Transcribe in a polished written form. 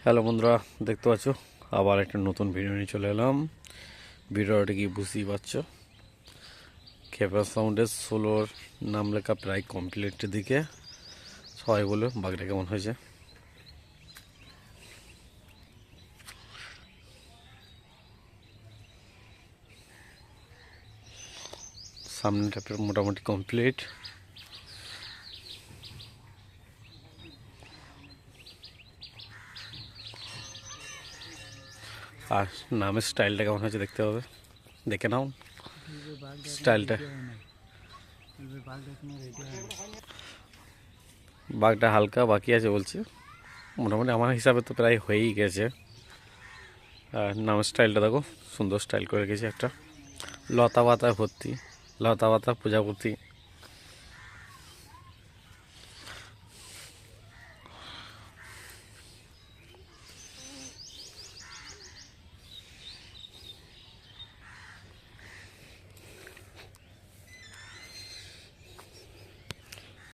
Hello বন্ধুরা, দেখতে পাচ্ছ আবার একটা নতুন ভিডিও নিয়ে চলে এলাম। ভিডিওটা কি বুঝতেই পারছো, খেপা সাউন্ডের সোলোর নাম লেখা প্রায় কমপ্লিটের দিকে। সবাই বলো বাঘটা কেমন হয়েছে। সামনেটা মোটামুটি কমপ্লিট। আর নামের স্টাইলটা কেমন হয়েছে দেখতে হবে, দেখে নাও স্টাইলটা। বাঘটা হালকা বাকি আছে বলছে, মোটামুটি আমার হিসাবে তো প্রায় হয়েই গেছে। আর নামের স্টাইলটা দেখো, সুন্দর স্টাইল করে গেছে একটা লতা পাতা ভর্তি, লতা পাতা প্রজাপতি